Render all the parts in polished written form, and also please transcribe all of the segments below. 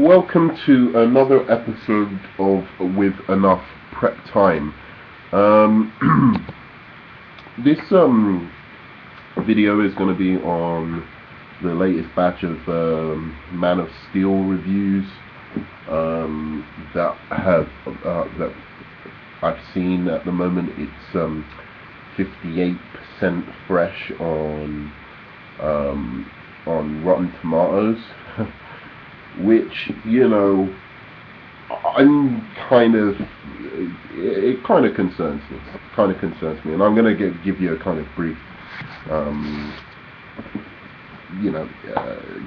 welcome to another episode of With Enough Prep Time. Um, this video is going to be on the latest batch of Man of Steel reviews that I've seen at the moment. It's 58% fresh on Rotten Tomatoes. Which, I'm it kind of concerns me, and I'm going to give you a kind of brief,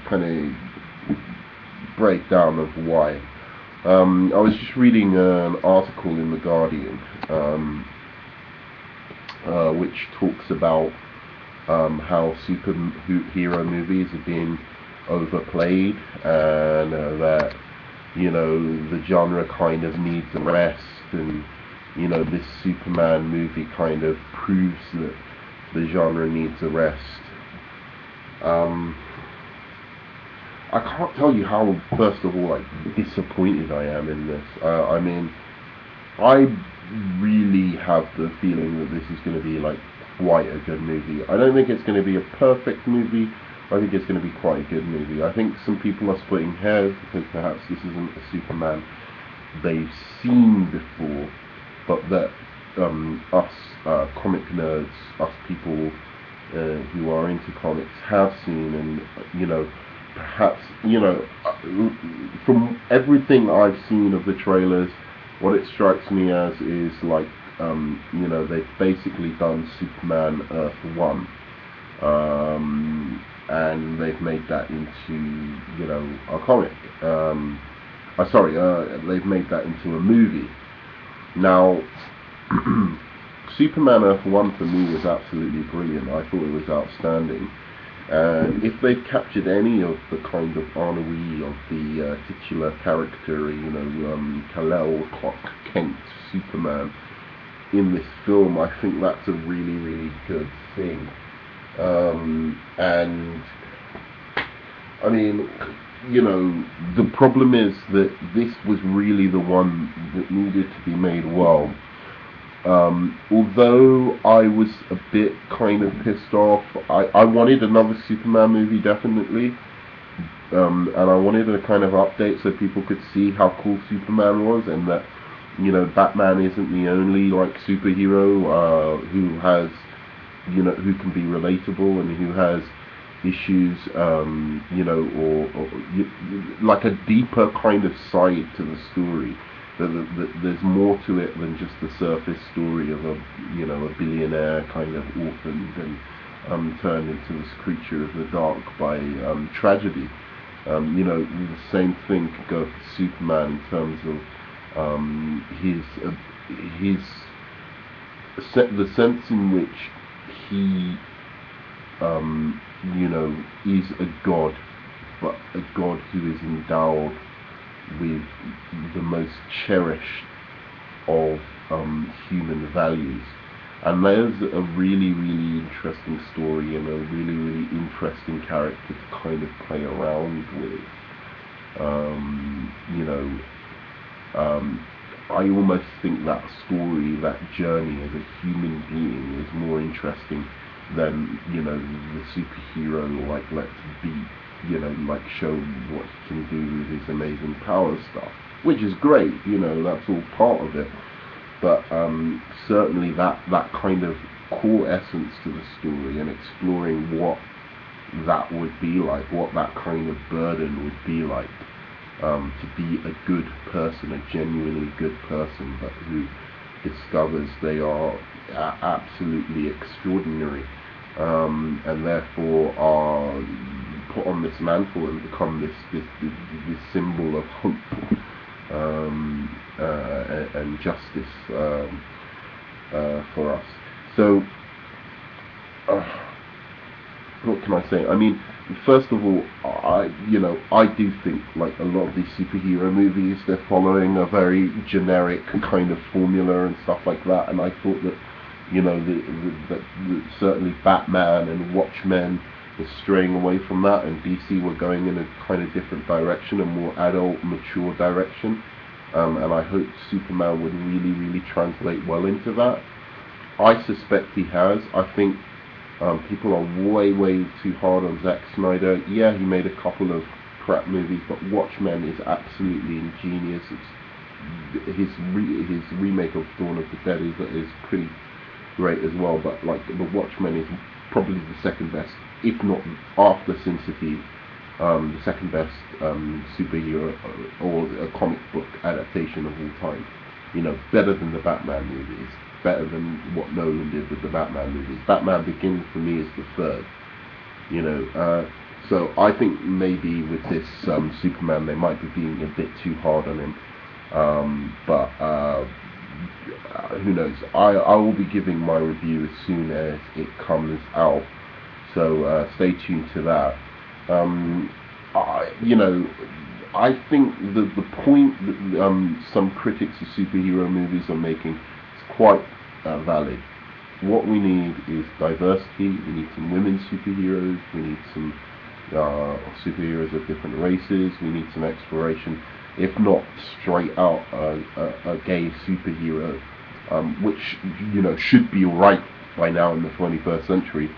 kind of breakdown of why. I was just reading an article in The Guardian, which talks about how superhero movies are being overplayed, and that the genre kind of needs a rest, and this Superman movie kind of proves that the genre needs a rest. I can't tell you how, first of all, disappointed I am in this. I really have the feeling that this is going to be quite a good movie. I don't think it's going to be a perfect movie. I think it's going to be quite a good movie. I think some people are splitting hairs because perhaps this isn't a Superman they've seen before, but that us comic nerds, us people who are into comics have seen, and perhaps from everything I've seen of the trailers, what it strikes me as is they've basically done Superman Earth 1. And they've made that into, a comic. They've made that into a movie. Now, Superman Earth 1 for me was absolutely brilliant. I thought it was outstanding. And if they've captured any of the kind of ennui of the titular character, Kal-El Clark Kent Superman in this film, I think that's a really, really good thing. The problem is that this was really the one that needed to be made well. Although I was a bit kind of pissed off, I wanted another Superman movie, definitely. And I wanted a kind of update so people could see how cool Superman was, and that, Batman isn't the only, superhero who has who can be relatable and who has issues, or a deeper kind of side to the story. There's more to it than just the surface story of a billionaire kind of orphaned and turned into this creature of the dark by tragedy. The same thing could go for Superman in terms of the sense in which he is a god, but a god who is endowed with the most cherished of human values. And there's a really, really interesting story and a really, really interesting character to kind of play around with. I almost think that story, that journey as a human being, is more interesting than, the superhero, let's beat, show what he can do with his amazing power stuff, which is great, that's all part of it. But certainly that kind of core essence to the story, and exploring what that would be like, what that kind of burden would be like, to be a good person, a genuinely good person, but who discovers they are absolutely extraordinary, and therefore are put on this mantle and become this symbol of hope and justice for us. So, what can I say? First of all, I do think a lot of these superhero movies, they're following a very generic kind of formula and stuff like that, and I thought that, that certainly Batman and Watchmen is straying away from that, and DC were going in a kind of different direction, a more adult, mature direction. And I hope Superman would really translate well into that. I suspect he has. I think people are way too hard on Zack Snyder. Yeah, he made a couple of crap movies, but Watchmen is absolutely ingenious. His remake of Dawn of the Dead is pretty great as well. But like the Watchmen is probably the second best, if not after Sin City, the second best superhero or a comic book adaptation of all time. You know, better than the Batman movies, better than what Nolan did with the Batman movies. Batman Begins for me is the third. You know, so I think maybe with this Superman they might be being a bit too hard on him. But who knows? I will be giving my review as soon as it comes out. So stay tuned to that. You know, I think the point that some critics of superhero movies are making is quite valid. What we need is diversity. We need some women superheroes. We need some superheroes of different races. We need some exploration, if not straight out a gay superhero, which you know should be alright by now in the 21st century.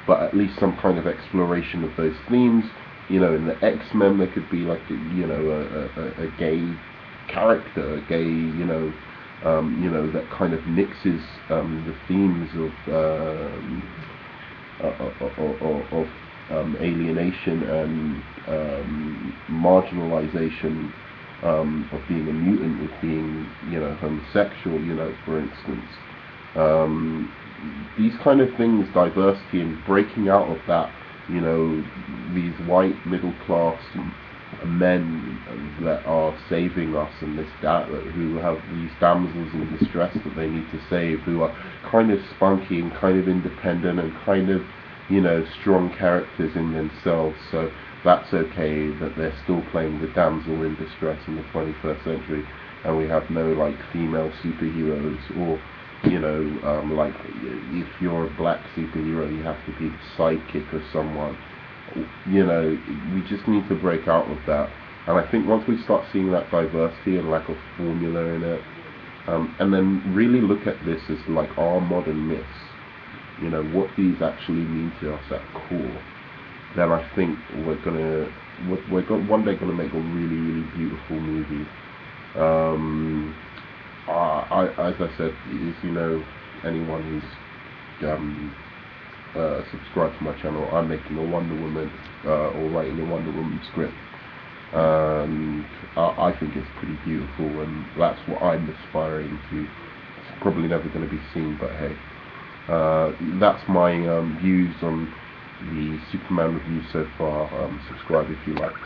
But at least some kind of exploration of those themes. You know, in the X-Men there could be like a gay character, a gay that kind of mixes the themes of alienation and marginalization of being a mutant with being homosexual. You know, for instance. These kind of things, diversity and breaking out of that, you know, these white middle class men that are saving us and who have these damsels in distress that they need to save, who are kind of spunky and kind of independent and kind of, you know, strong characters in themselves. So that's okay that they're still playing the damsel in distress in the 21st century, and we have no like female superheroes, or you know, like if you're a black superhero you have to be the sidekick of someone. You know, we just need to break out of that, and I think once we start seeing that diversity and lack of formula in it, and then really look at this as like our modern myths, you know, what these actually mean to us at core, then I think we're one day gonna make a really beautiful movie. As I said, if you know anyone who's subscribed to my channel, I'm making a Wonder Woman or writing a Wonder Woman script, and I think it's pretty beautiful, and that's what I'm aspiring to. It's probably never going to be seen, but hey, that's my views on the Superman review so far. Subscribe if you like.